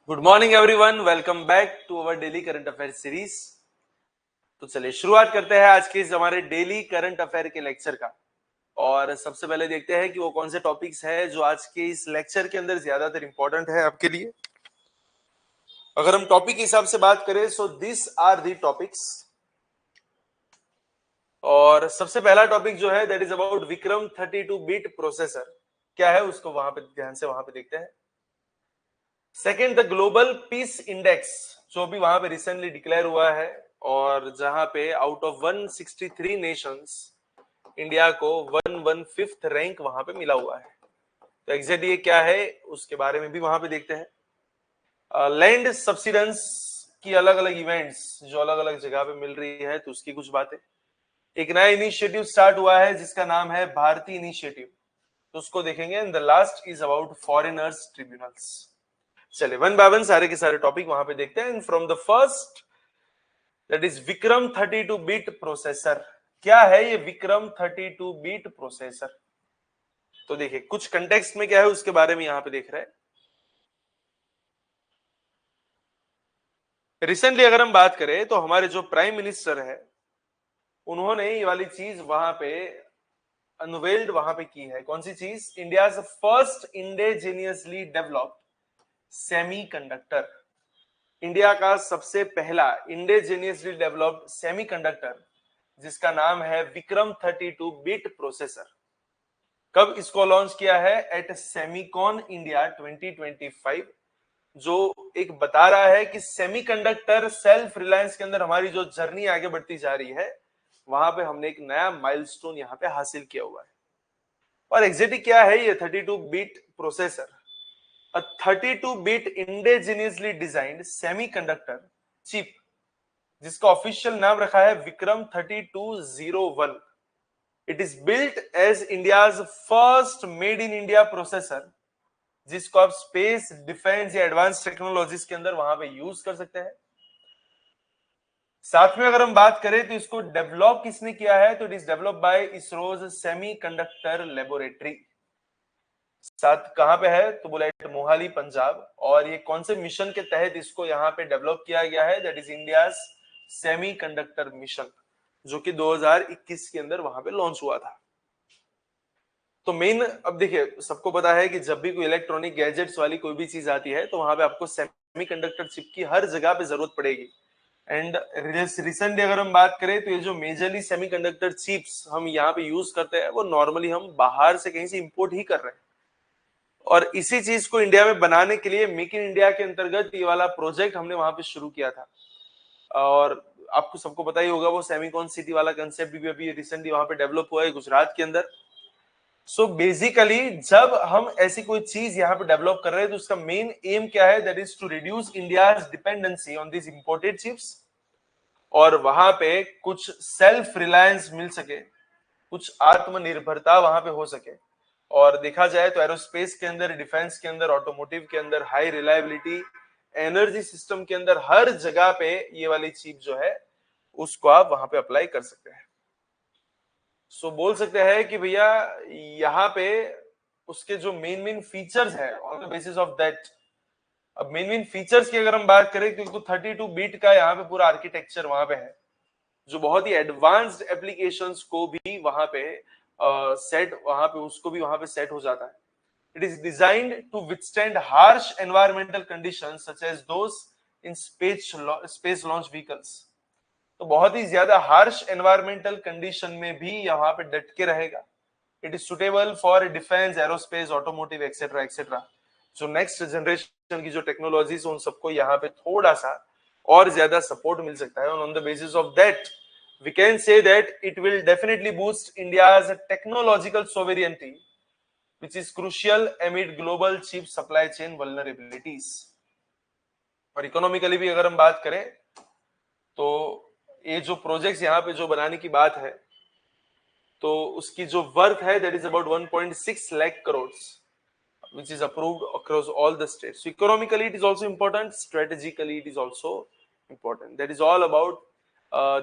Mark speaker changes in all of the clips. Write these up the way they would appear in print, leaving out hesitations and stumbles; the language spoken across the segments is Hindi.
Speaker 1: Good morning everyone, welcome back to our daily current affair series. तो चलिए शुरुआत करते हैं आज के इस हमारे डेली करंट अफेयर के लेक्चर का। और सबसे पहले देखते हैं कि वो कौन से टॉपिक्स है जो आज के इस लेक्चर के अंदर ज्यादातर इंपॉर्टेंट है आपके लिए। अगर हम टॉपिक के हिसाब से बात करें so this are the topics. और सबसे पहला टॉपिक जो है that is about Vikram 32 bit processor. क्या है उसको वहां पे ध्यान से वहां पे देखते हैं। Second, the global peace index जो भी वहां पे रिसेंटली डिक्लेयर हुआ है और जहां पे आउट ऑफ 163 नेशंस इंडिया को 115th रैंक वहां पे मिला हुआ है। तो एग्जैक्ट ये क्या है उसके बारे में भी वहां पे देखते हैं। लैंड सब्सिडेंस की अलग अलग इवेंट्स जो अलग अलग जगह पे मिल रही है तो उसकी कुछ बातें। एक नया इनिशिएटिव स्टार्ट हुआ है जिसका नाम है भारतीय इनिशिएटिव, तो उसको देखेंगे। And the last is about foreigners tribunals. चलिए वन बाय वन सारे के सारे टॉपिक वहां पे देखते हैं। From the first that is Vikram 32 bit processor. क्या है ये विक्रम 32 बिट प्रोसेसर? तो देखिए कुछ कंटेक्स्ट में क्या है उसके बारे में यहां पे देख रहे हैं। रिसेंटली अगर हम बात करें तो हमारे जो प्राइम मिनिस्टर है उन्होंने ये वाली चीज वहां पे अनवेल्ड वहां पे की है। कौन सी चीज? India first indigenously developed semiconductor. India का सबसे पहला इंडिजिनियसली डेवलप्ड सेमीकंडक्टर जिसका नाम है विक्रम 32 बिट प्रोसेसर। कब इसको लॉन्च किया है? At Semicon India 2025। जो एक बता रहा है कि सेमीकंडक्टर सेल्फ रिलायंस के अंदर हमारी जो जर्नी आगे बढ़ती जा रही है वहां पे हमने एक नया माइलस्टोन यहां पे हासिल किया हुआ है। और एग्जैक्टली क्या है ये 32 bit processor? A 32-bit indigenously designed semiconductor chip जिसका ऑफिशियल नाम रखा है Vikram 3201। It is built as India's first made in India processor जिसको आप स्पेस, डिफेंस या एडवांस टेक्नोलॉजीज के अंदर वहां पे यूज कर सकते हैं। साथ में अगर हम बात करें तो इसको डेवलप किसने किया है? तो it is develop by ISRO's semiconductor laboratory. साथ कहां पे है? तो बोला मोहाली पंजाब। और ये कौन से मिशन के तहत इसको यहाँ पे डेवलप किया गया है? That is India's semiconductor mission जो कि 2021 के अंदर वहां पे लॉन्च हुआ था। तो मेन अब देखिए सबको पता है कि जब भी कोई इलेक्ट्रॉनिक गैजेट्स वाली कोई भी चीज आती है तो वहां पे आपको सेमीकंडक्टर चिप की हर जगह पे जरूरत पड़ेगी। एंड रिसेंटली अगर हम बात करें तो ये जो मेजरली सेमीकंडक्टर चिप्स हम यहाँ पे यूज करते हैं वो नॉर्मली हम बाहर से कहीं से इंपोर्ट ही कर रहे हैं। और इसी चीज को इंडिया में बनाने के लिए मेक इन इंडिया के अंतर्गत ये वाला प्रोजेक्ट हमने वहां पे शुरू किया था। और आपको सबको पता ही होगा वो सेमीकॉन सिटी वाला कंसेप्ट भी अभी रिसेंटली वहां पे डेवलप हुआ है गुजरात के अंदर। सो बेसिकली जब हम ऐसी कोई चीज यहाँ पे डेवलप कर रहे हैं तो उसका मेन एम क्या है? That is to reduce India's dependency on this imported chips और वहां पे कुछ सेल्फ रिलायंस मिल सके, कुछ आत्मनिर्भरता वहां पे हो सके। और देखा जाए तो एरोस्पेस के अंदर, डिफेंस के अंदर, ऑटोमोटिव के अंदर, हाई रिलायबिलिटी, एनर्जी सिस्टम के अंदर हर जगह पे ये वाली चीज जो है उसको आप वहां पे अप्लाई कर सकते हैं। सो बोल सकते हैं कि भैया यहाँ पे उसके जो मेन मेन फीचर्स है on the basis of that. अब मेन मेन फीचर्स की अगर हम बात करें तो 32 बिट का यहाँ पे पूरा आर्किटेक्चर वहां पे है जो बहुत ही एडवांस्ड एप्लीकेशंस को भी वहां पे सेट वहां पे उसको भी वहां पे सेट हो जाता है। It is designed to withstand harsh environmental conditions such as those in space launch vehicles. तो बहुत ही ज्यादा हार्श एनवायरमेंटल कंडीशन में भी यहाँ पे डट के रहेगा। It is suitable for defence, aerospace, automotive etcetera etcetera. जो नेक्स्ट जनरेशन की जो टेक्नोलॉजीज उन सबको यहाँ पे थोड़ा सा और ज्यादा सपोर्ट मिल सकता है। On the basis of that we can say that it will definitely boost India's technological sovereignty, which is crucial amid global chip supply chain vulnerabilities. और इकोनॉमिकली भी अगर हम बात करें तो ये जो प्रोजेक्ट्स यहाँ पे जो बनाने की बात है तो उसकी जो वर्थ है that is about 1.6 lakh crore which is approved across all the states. So economically it is also important, strategically it is also important. That is all about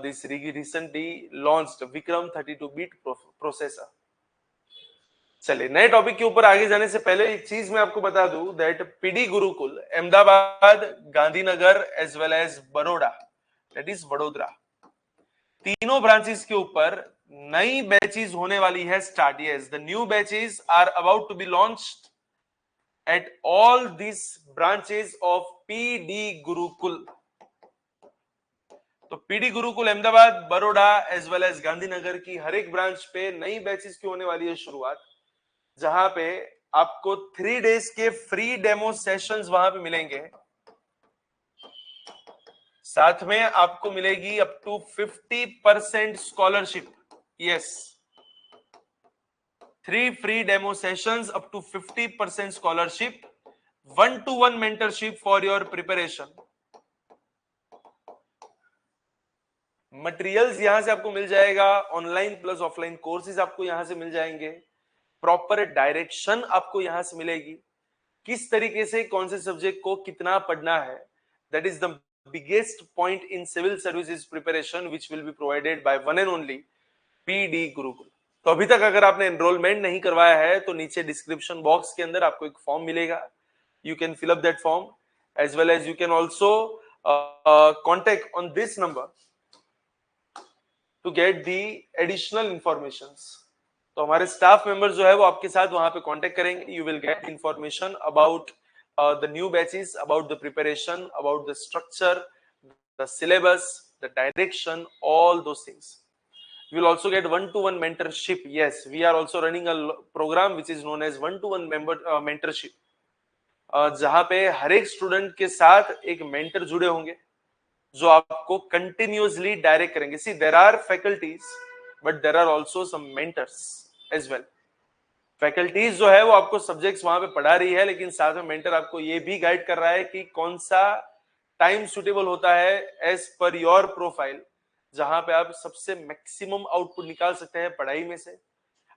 Speaker 1: this recently launched Vikram 32 bit processor. चलिए नए टॉपिक के ऊपर आगे जाने से पहले एक चीज मैं आपको बता दूं that PD Gurukul Ahmedabad, Gandhinagar as well as Baroda, that is Vadodara, तीनों ब्रांचेस के ऊपर नई बैचेस होने वाली है start. Yes, the new batches are about to be launched at all this branches of PD Gurukul. तो PD Gurukul Ahmedabad, Baroda as well as Gandhinagar की हर एक ब्रांच पे नई बैचेस की होने वाली है शुरुआत, जहां पे आपको 3 डेज के फ्री डेमो सेशंस वहां पे मिलेंगे। साथ में आपको मिलेगी up to 50% scholarship. Yes, 3 free demo sessions, up to 50% scholarship, 1-to-1 mentorship for your preparation. Materials यहां से आपको मिल जाएगा, ऑनलाइन प्लस ऑफलाइन कोर्सेज आपको यहां से मिल जाएंगे, प्रॉपर डायरेक्शन आपको यहां से मिलेगी, किस तरीके से कौन से सब्जेक्ट को कितना पढ़ना है। That is the biggest point in civil services preparation which will be provided by one and only PD Gurukul. तो अभी तक अगर आपने एनरोलमेंट नहीं करवाया है तो नीचे डिस्क्रिप्शन बॉक्स के अंदर आपको एक फॉर्म मिलेगा, you can fill up that form as well as you can also contact on this number to get the additional informations. तो हमारे स्टाफ मेंबर जो है वो आपके साथ वहां पे कांटेक्ट करेंगे, you will get information about the new batches, about the preparation, about the structure, the syllabus, the direction, all those things. You will also get one-to-one mentorship. Yes, we are also running a program which is known as one-to-one mentorship, जहां पे हर एक स्टूडेंट के साथ एक मेंटर जुड़े होंगे जो आपको कंटिन्यूअसली डायरेक्ट करेंगे। See there are faculties but there are also some mentors as well. Faculties जो है वो आपको सब्जेक्ट्स वहां पे पढ़ा रही है, लेकिन साथ में मेंटर आपको ये भी गाइड कर रहा है कि कौन सा टाइम सुटेबल होता है एज पर योर प्रोफाइल, जहां पे आप सबसे मैक्सिमम आउटपुट निकाल सकते हैं पढ़ाई में से।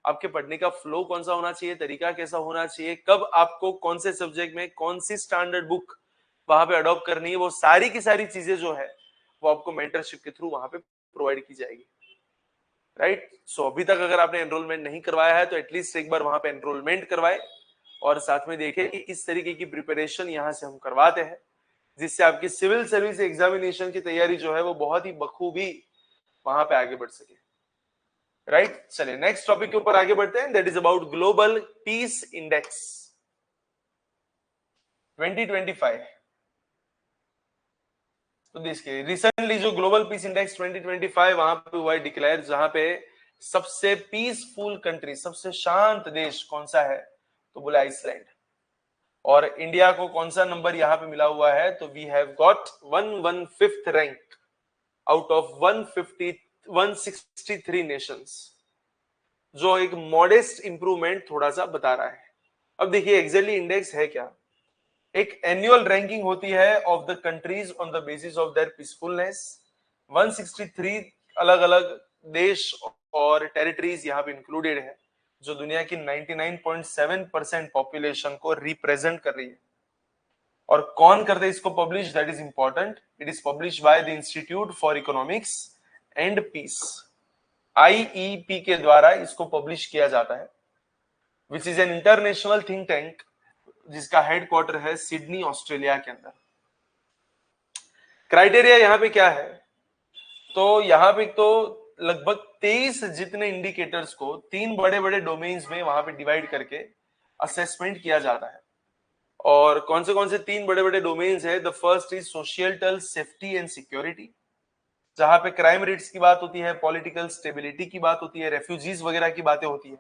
Speaker 1: आपके पढ़ने का फ्लो कौन सा होना चाहिए, तरीका कैसा होना चाहिए, कब आपको कौन से सब्जेक्ट में कौन सी स्टैंडर्ड बुक वहां पे अडॉप्ट करनी है, वो सारी की सारी चीजें जो है वो आपको मेंटरशिप के थ्रू वहां पे प्रोवाइड की जाएगी। राइट, सो अभी तक अगर आपने एनरोलमेंट नहीं करवाया है तो एटलीस्ट एक बार वहां पे एनरोलमेंट करवाए और साथ में देखें कि इस तरीके की प्रिपरेशन यहां से हम करवाते हैं, जिससे आपकी सिविल सर्विस एग्जामिनेशन की तैयारी जो है वो बहुत ही बखूबी वहां पे आगे बढ़ सके। राइट, चलिए नेक्स्ट टॉपिक के ऊपर आगे बढ़ते हैं, that is about global peace index 2025। तो देखिए रिसेंटली जो ग्लोबल पीस इंडेक्स 2025 वहां पे हुआ है डिक्लेयर, जहां पे सबसे पीसफुल कंट्री, सबसे शांत देश कौन सा है, तो बोला आइसलैंड। और इंडिया को कौन सा नंबर यहां पे मिला हुआ है, तो we have got 115th rank out of 163 nations, जो एक मॉडेस्ट इंप्रूवमेंट थोड़ा सा बता रहा है। अब देखिए एग्जैक्टली इंडेक्स है क्या, एक एनुअल रैंकिंग होती है of the countries on the basis of their peacefulness. 163 अलग अलग देश और टेरिटरीज यहाँ पे इंक्लूडेड है, जो दुनिया की 99.7% पॉपुलेशन को रिप्रेजेंट कर रही है। और कौन करते इसको publish, that is important, it is publish by the institute for economics and peace, IEP के द्वारा इसको पब्लिश किया जाता है, which is an international think tank जिसका हेडक्वार्टर है सिडनी ऑस्ट्रेलिया के अंदर। क्राइटेरिया यहाँ पे क्या है, तो यहाँ पे तो लगभग 23 जितने इंडिकेटर्स को 3 बड़े बड़े डोमेन्स में वहां पे डिवाइड करके असेसमेंट किया जाता है। और कौन से 3 बड़े बड़े डोमेन्स है, the first is social safety and security, जहां पे क्राइम रेट्स की बात होती है, पॉलिटिकल स्टेबिलिटी की बात होती है, रेफ्यूजीज वगैरह की बातें होती है।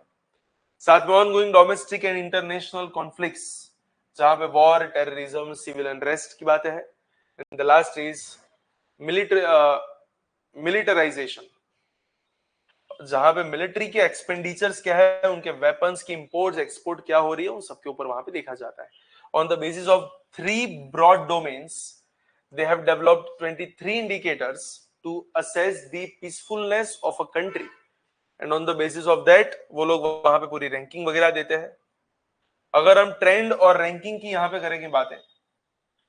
Speaker 1: साथ में ongoing domestic and international conflicts, जहां पे वॉर, टेररिज्म, सिविल अनरेस्ट की बातें हैं। And the last is militarisation, जहां पे मिलिट्री के एक्सपेंडिचर्स क्या है, उनके वेपन्स की इंपोर्ट एक्सपोर्ट क्या हो रही है, उन सबके ऊपर वहां पे देखा जाता है। On the basis of 3 broad domains they have developed 23 indicators to assess the peacefulness of a country, and on the basis of that वो लोग वहां पे पूरी रैंकिंग वगैरह देते हैं। अगर हम ट्रेंड और रैंकिंग की यहाँ पे करेंगे बातें,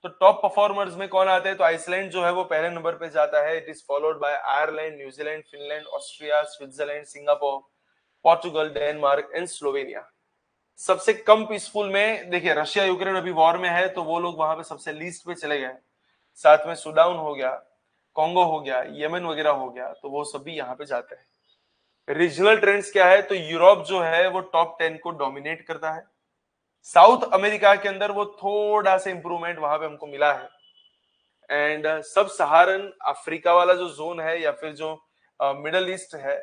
Speaker 1: तो टॉप परफॉर्मर्स में कौन आते हैं, तो आइसलैंड जो है वो पहले नंबर पे जाता है। It is followed by Ireland, New Zealand, Finland, Austria, Switzerland, Singapore, Portugal, Denmark and Slovenia. सबसे कम पीसफुल में देखिए रशिया यूक्रेन अभी वॉर में है, तो वो लोग वहां पे सबसे लीस्ट पे चले गए। साथ में सूडान हो गया, कॉन्गो हो गया, यमन वगैरह हो गया, तो वो सभी यहाँ पे जाते हैं। रीजनल ट्रेंड्स क्या है, तो यूरोप जो है वो टॉप 10 को डोमिनेट करता है। साउथ अमेरिका के अंदर वो थोड़ा सा इंप्रूवमेंट वहां पे हमको मिला है। एंड सब सहारन अफ्रीका वाला जो जोन है या फिर जो मिडल ईस्ट है,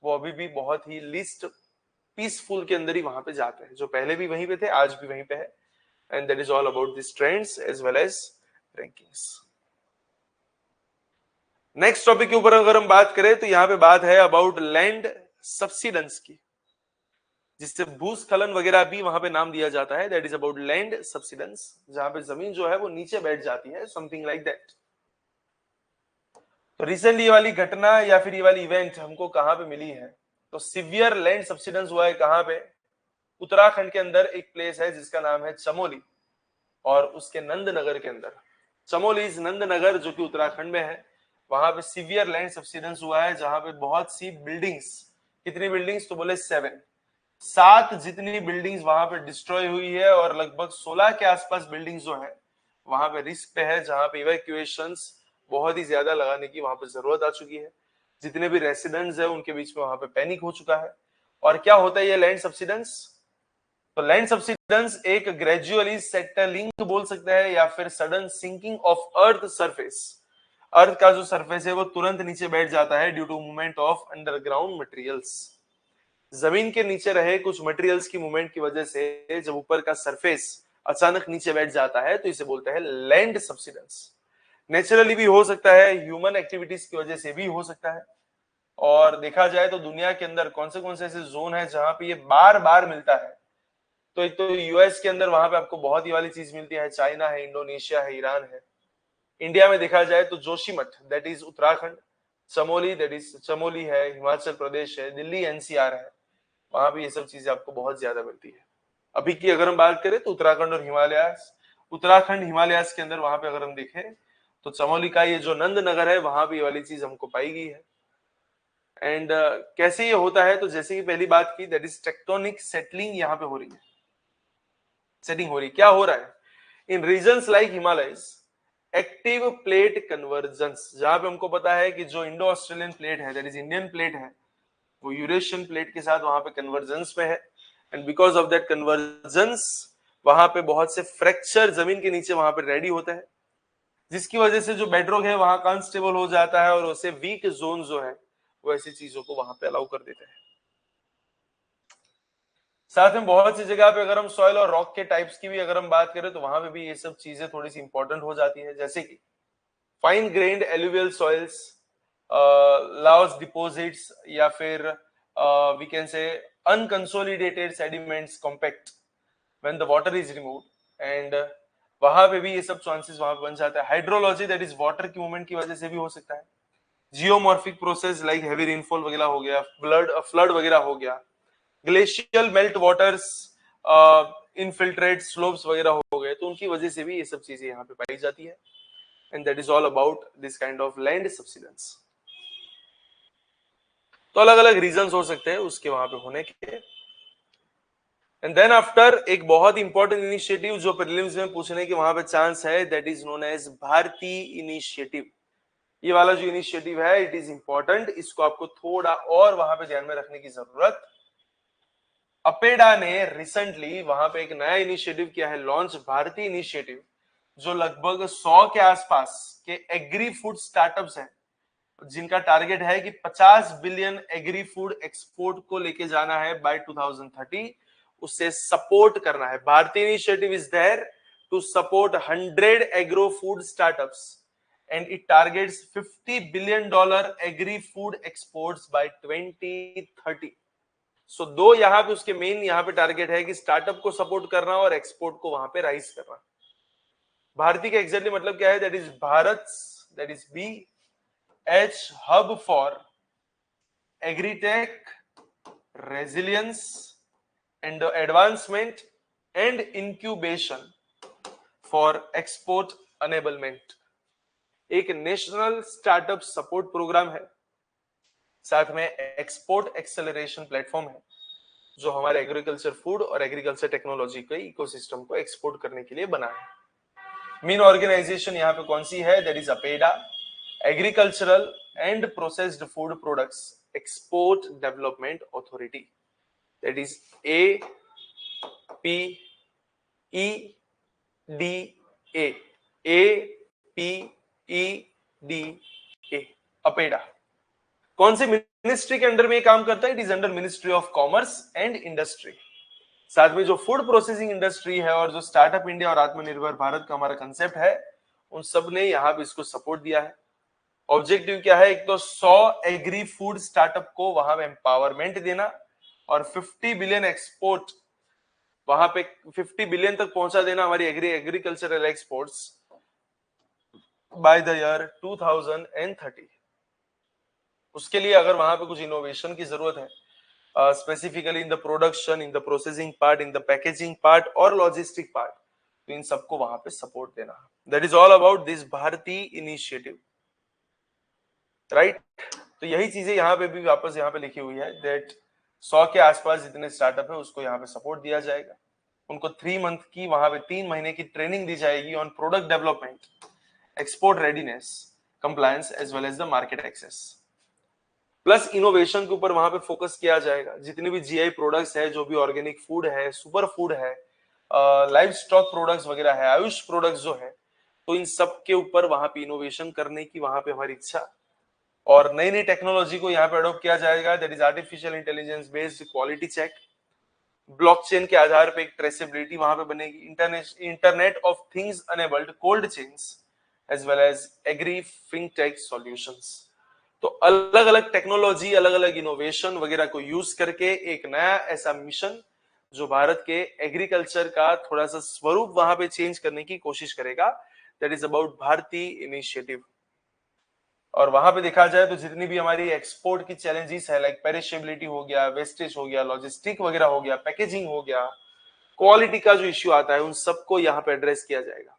Speaker 1: वो अभी भी बहुत ही लिस्ट पीसफुल के अंदर ही वहां पे जाते हैं। जो पहले भी वहीं पे थे, आज भी वहीं पे है। And that is all about this trends as well as rankings. Next topic के ऊपर अगर हम बात करें तो यहाँ पे बात है अबाउट लैंड सब्सिडेंस की, जिससे भूस्खलन वगैरह भी वहां पे नाम दिया जाता है। That is about land subsidence, जहां पे जमीन जो है वो नीचे बैठ जाती है, समथिंग लाइक दैट। तो रिसेंटली ये वाली घटना या फिर ये वाली इवेंट हमको कहां पे मिली है, तो सिवियर लैंड सब्सिडेंस हुआ है कहां पे, उत्तराखंड के अंदर एक प्लेस है जिसका नाम है चमोली, और उसके नंदनगर के अंदर। चमोली इज नंदनगर जो कि उत्तराखंड में है, वहां पे सीवियर लैंड सब्सिडेंस हुआ है, जहां पे बहुत सी बिल्डिंग्स, कितनी बिल्डिंग्स, तो बोले 7 जितनी बिल्डिंग्स वहां पे डिस्ट्रॉय हुई है, और लगभग 16 के आसपास बिल्डिंग्स जो है वहां पे रिस्क पे है, जहां पे इवैक्यूएशंस बहुत ही ज्यादा लगाने की वहां पे जरूरत आ चुकी है। जितने भी रेसिडेंट्स है उनके बीच में वहां पे पैनिक हो चुका है। और क्या होता है ये लैंड सब्सिडेंस, तो लैंड सब्सिडेंस एक ग्रेजुअली सेटलिंग बोल सकते हैं, या फिर sudden sinking of earth surface. Earth का जो सरफेस है वो तुरंत नीचे बैठ जाता है due to movement of underground materials. जमीन के नीचे रहे कुछ मटेरियल्स की मूवमेंट की वजह से जब ऊपर का सरफेस अचानक नीचे बैठ जाता है, तो इसे बोलते हैं लैंड सब्सिडेंस। नेचुरली भी हो सकता है, ह्यूमन एक्टिविटीज की वजह से भी हो सकता है। और देखा जाए तो दुनिया के अंदर कौन से ऐसे जोन है जहां पे ये बार बार मिलता है, तो एक तो यूएस के अंदर वहां पे आपको बहुत ही वाली चीज मिलती है, चाइना है, इंडोनेशिया है, ईरान है। इंडिया में देखा जाए तो Joshimath that is Uttarakhand, Chamoli that is Chamoli है, हिमाचल प्रदेश है, दिल्ली एनसीआर है, वहां भी ये सब चीजें आपको बहुत ज्यादा मिलती है। अभी की अगर हम बात करें तो उत्तराखंड और हिमालयास, उत्तराखंड हिमालयास के अंदर वहां पे अगर हम देखें तो चमोली का ये जो नंदनगर है वहां भी ये वाली चीज हमको पाई गई है। एंड कैसे ये होता है, तो जैसे कि पहली बात की, दैट इज टेक्टोनिक सेटलिंग यहाँ पे हो रही है, सेटिंग हो रही है। क्या हो रहा है in regions like Himalayas, active plate convergence, जहां पे हमको पता है कि जो इंडो ऑस्ट्रेलियन प्लेट है दैट इज इंडियन प्लेट है, वो यूरेशियन प्लेट के साथ वहां पे कन्वर्जेंस में है। And because of that convergence वहां पे बहुत से फ्रैक्चर जमीन के नीचे वहां पे रेडी होते हैं, जिसकी वजह से जो बेडरॉक है वहां का अनस्टेबल हो जाता है, और उसे वीक जोन जो है वो ऐसी चीजों को वहां पे अलाउ कर देते हैं। साथ में बहुत सी जगह पे अगर हम सॉइल और रॉक के टाइप्स की भी अगर हम बात करें तो वहां पे भी ये सब चीजें थोड़ी सी इंपॉर्टेंट हो जाती है, जैसे कि fine grained alluvial soils, loess deposits, या फिर we can say unconsolidated sediments compact when the water is removed. And वहां पे भी ये सब चांसेस वहां पे बन जाता है। हाइड्रोलॉजी दैट इज वाटर की मूवमेंट की वजह से भी हो सकता है। Geomorphic process like heavy rainfall वगैरह हो गया, फ्लड वगैरह हो गया, glacial melt waters, infiltrate slopes वगैरह हो गए, तो उनकी वजह से भी ये सब चीजें यहाँ पे पाई जाती है। And that is all about this kind of land subsidence. तो अलग अलग रीजंस हो सकते हैं उसके वहां पे होने के। एंड देन आफ्टर एक बहुत इंपॉर्टेंट इनिशिएटिव जो प्रीलिम्स में पूछने के वहां पे चांस है, that is known as Bharati initiative. ये वाला जो इनिशिएटिव है इट इज इंपॉर्टेंट, इसको आपको थोड़ा और वहां पे ध्यान में रखने की जरूरत। अपेडा ने रिसेंटली वहां पे एक नया इनिशिएटिव किया है लॉन्च, भारतीय इनिशिएटिव, जो लगभग 100 के आसपास के एग्री फूड स्टार्टअप्स हैं, जिनका टारगेट है कि 50 बिलियन एग्री फूड एक्सपोर्ट को लेके जाना है बाय 2030, उससे सपोर्ट करना है। Bharatiya initiative is there to support 100 agro food startups and it targets $50 billion agri food exports by 2030। So दो यहाँ पे उसके मेन यहाँ पे टारगेट है कि स्टार्टअप को सपोर्ट करना और एक्सपोर्ट को वहां पे राइज करना। भारतीय का एग्जैक्टली मतलब क्या है, that is Bharat, that is BH hub for agritech, resilience and advancement and incubation for export enablement. एक नेशनल स्टार्टअप सपोर्ट प्रोग्राम है, साथ में एक्सपोर्ट एक्सेलरेशन प्लेटफॉर्म है, जो हमारे एग्रीकल्चर फूड और एग्रीकल्चर टेक्नोलॉजी के इकोसिस्टम को एक्सपोर्ट करने के लिए बना है। मेन ऑर्गेनाइजेशन यहाँ पे कौन सी है? That is APEDA, agricultural and processed food products export development authority, that is APEDA, APEDA, APEDA. कौन से मिनिस्ट्री के अंडर में ये काम करता है? It is under ministry of commerce and industry. साथ में जो फूड प्रोसेसिंग इंडस्ट्री है और जो स्टार्टअप इंडिया और आत्मनिर्भर भारत का हमारा कंसेप्ट है, उन सब ने यहाँ पे इसको सपोर्ट दिया है। ऑब्जेक्टिव क्या है? एक तो 100 एग्री फूड स्टार्टअप को वहां पे एम्पावरमेंट देना और 50 बिलियन एक्सपोर्ट, वहां पे 50 बिलियन तक पहुंचा देना हमारी agricultural exports by the year 2030। उसके लिए अगर वहां पे कुछ इनोवेशन की जरूरत है, specifically in the production, in the processing part, in the packaging part और लॉजिस्टिक पार्ट, तो इन सबको वहां पे सपोर्ट देना। That is all about this Bharati initiative, right. तो यही चीजें यहाँ पे भी वापस यहाँ पे लिखी हुई है, दैट 100 के आसपास जितने स्टार्टअप है उसको यहाँ पे सपोर्ट दिया जाएगा। उनको 3 मंथ की, वहां पे 3 महीने की ट्रेनिंग दी जाएगी on product development, export readiness, compliance as well as the market access, plus innovation के ऊपर वहां पे फोकस किया जाएगा। जितने भी जीआई प्रोडक्ट्स है, जो भी ऑर्गेनिक फूड है, सुपर फूड है, लाइव स्टॉक प्रोडक्ट्स वगैरह है, आयुष प्रोडक्ट्स जो है, तो इन सब के ऊपर वहां पे इनोवेशन करने की वहां पे हमारी इच्छा, और नई नई टेक्नोलॉजी को यहाँ पे अडॉप्ट किया जाएगा। That is artificial intelligence based quality check, blockchain के आधार पे एक ट्रेसेबिलिटी वहां पे बनेगी, internet of things enabled cold chains as well as agri fintech solutions. तो अलग अलग टेक्नोलॉजी, अलग अलग इनोवेशन वगैरह को यूज करके एक नया ऐसा मिशन जो भारत के एग्रीकल्चर का थोड़ा सा स्वरूप वहां पे चेंज करने की कोशिश करेगा, that is about Bharati initiative. और वहां पे देखा जाए तो जितनी भी हमारी एक्सपोर्ट की चैलेंजेस है, लाइक पेरिशेबिलिटी हो गया, वेस्टेज हो गया, लॉजिस्टिक वगैरह हो गया, पैकेजिंग हो गया, क्वालिटी का जो इश्यू आता है, उन सबको यहाँ पे एड्रेस किया जाएगा।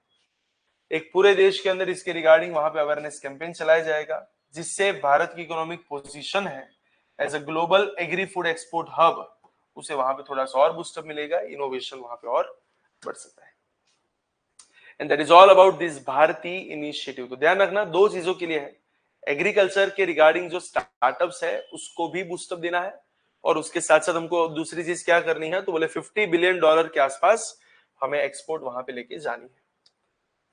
Speaker 1: एक पूरे देश के अंदर इसके रिगार्डिंग वहां पे अवेयरनेस कैंपेन चलाया जाएगा, जिससे भारत की इकोनॉमिक पोजीशन है as a global agri food export hub, उसे वहां पे थोड़ा सा और बूस्टअप मिलेगा, इनोवेशन वहां पे और बढ़ सकता है। And that is all about this Bharati initiative. तो ध्यान रखना, 2 चीजों के लिए है, एग्रीकल्चर के रिगार्डिंग जो स्टार्टअप्स है उसको भी बूस्टअप देना है, और उसके साथ साथ हमको दूसरी चीज क्या करनी है, तो बोले $50 बिलियन के आसपास हमें एक्सपोर्ट वहां पे लेके जानी है।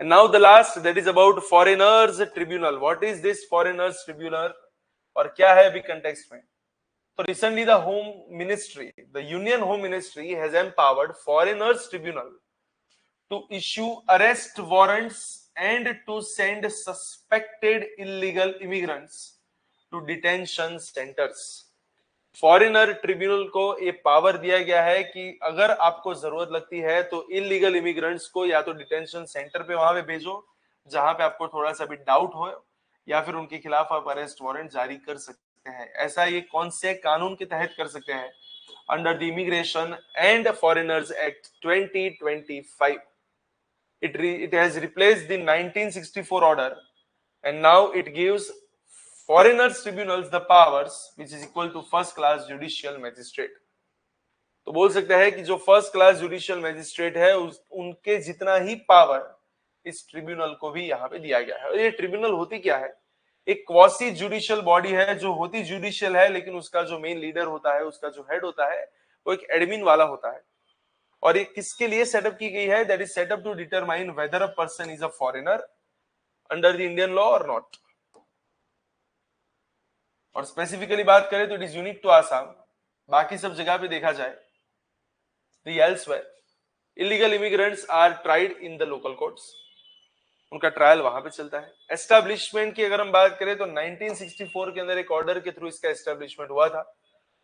Speaker 1: And now the last, that is about foreigners tribunal. What is this foreigners tribunal और क्या है अभी कंटेक्स्ट में? तो recently the home ministry, the union home ministry has empowered foreigners tribunal to issue arrest warrants and to send suspected illegal immigrants to detention centers. Foreigner tribunal को ये पावर दिया गया है कि अगर आपको जरूरत लगती है तो इलीगल इमिग्रेंट्स को या तो डिटेंशन सेंटर पे वहां पे भेजो, जहां पे आपको थोड़ा सा भी डाउट हो, या फिर उनके खिलाफ आप अरेस्ट वारंट जारी कर सकते हैं। ऐसा ये कौन से कानून के तहत कर सकते हैं? Under the immigration and foreigners act 2025। it has replaced the 1964 order, and now it gives foreigners tribunals the powers which is equal to first class judicial magistrate। तो बोल सकते हैं कि जो फर्स्ट क्लास जुडिशियल मैजिस्ट्रेट है उनके जितना ही पावर इस ट्रिब्यूनल को भी यहाँ पे दिया गया है। और ये ट्रिब्यूनल होती क्या है? एक क्वासी जुडिशियल बॉडी है जो होती जुडिशियल है, लेकिन उसका जो मेन लीडर होता है, उसका जो हेड होता है, वो एक एडमिन वाला होता है। और ये किसके लिए सेटअप की गई है? That is setup to determine whether a person is a foreigner under the Indian law और नॉट। और स्पेसिफिकली बात करें तो it is unique to Assam. बाकी सब जगह पे देखा जाए the elsewhere illegal immigrants are tried in the local courts, उनका ट्रायल वहां पे चलता है। एस्टैब्लिशमेंट की अगर हम बात करें तो 1964 के अंदर एक ऑर्डर के थ्रू इसका एस्टैब्लिशमेंट हुआ था,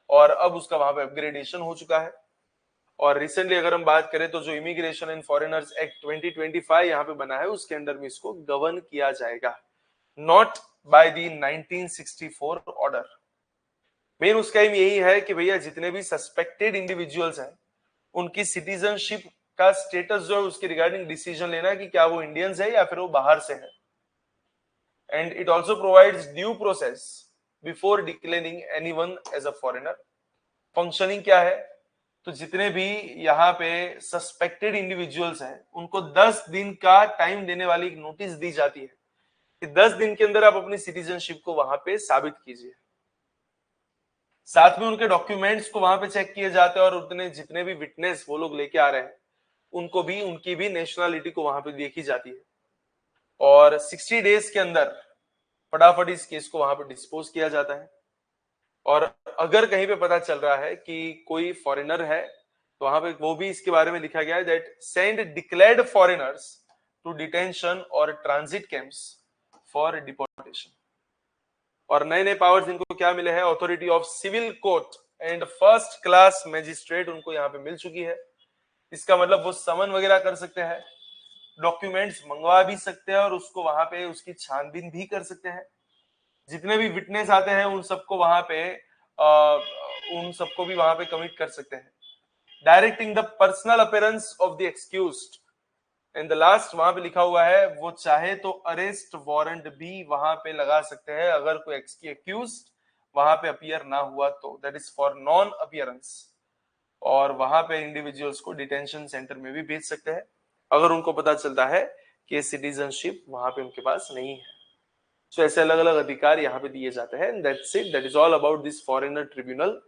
Speaker 1: और अब उसका वहां पे अपग्रेडेशन हो चुका है। और रिसेंटली अगर हम बात करें तो जो इमिग्रेशन एंड फॉरेनर्स एक्ट 2025 यहाँ पे बना है, उसके अंडर में इसको गवर्न किया जाएगा, not by the 1964 order. Main उसका एम यही है कि भैया जितने भी सस्पेक्टेड इंडिविजुअल्स हैं, उनकी सिटीजनशिप का स्टेटस जो है उसके रिगार्डिंग डिसीजन लेना कि क्या वो इंडियंस है या फिर वो बाहर से है। And it also provides due process before declaring anyone as a foreigner. Functioning क्या है? तो जितने भी यहाँ पे सस्पेक्टेड इंडिविजुअल्स हैं उनको 10 दिन का टाइम देने वाली एक नोटिस दी जाती है कि 10 दिन के अंदर आप अपनी सिटीजनशिप को वहां पे साबित कीजिए। साथ में उनके डॉक्यूमेंट्स को वहां पे चेक किए जाते हैं और उतने जितने भी विटनेस वो लोग लेके आ रहे हैं उनको भी उनकी भी नेशनलिटी को वहां पे देखी जाती है और 60 डेज के अंदर फटाफट इस केस को वहां पे डिस्पोज किया जाता है। और अगर कहीं पे पता चल रहा है कि कोई फॉरेनर है तो वहां पे वो भी इसके बारे में लिखा गया है that send declared foreigners to detention और ट्रांजिट कैंप्स फॉर डिपोर्टेशन। और नए नए पावर्स इनको क्या मिले हैं, authority of civil court and first class magistrate उनको यहाँ पे मिल चुकी है। इसका मतलब वो समन वगैरह कर सकते हैं, डॉक्यूमेंट्स मंगवा भी सकते हैं और उसको वहां पे उसकी छानबीन भी कर सकते हैं। जितने भी विटनेस आते हैं उन सबको वहां पे उन सबको भी वहां पे कमिट कर सकते हैं। Directing the personal appearance of the excused and the last वहां पे लिखा हुआ है वो चाहे तो अरेस्ट वारंट भी वहां पे लगा सकते हैं अगर कोई एक्यूज्ड वहां पे अपीयर ना हुआ तो, that is for non appearance. और वहां पे इंडिविजुअल्स को डिटेंशन सेंटर में भी भेज सकते हैं अगर उनको पता चलता है कि सिटीजनशिप वहां पे उनके पास नहीं है। सो ऐसे अलग अलग अधिकार यहाँ पे दिए जाते हैं। That's it, that is all about this foreigner tribunal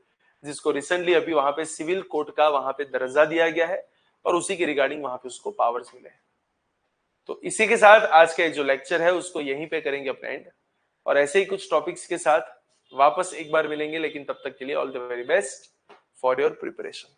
Speaker 1: जिसको रिसेंटली अभी वहां पे सिविल कोर्ट का वहां पे दर्जा दिया गया है और उसी के रिगार्डिंग वहां पे उसको पावर्स मिले हैं। तो इसी के साथ आज का जो लेक्चर है उसको यहीं पे करेंगे अपने एंड और ऐसे ही कुछ टॉपिक्स के साथ वापस एक बार मिलेंगे, लेकिन तब तक के लिए all the very best for your preparation.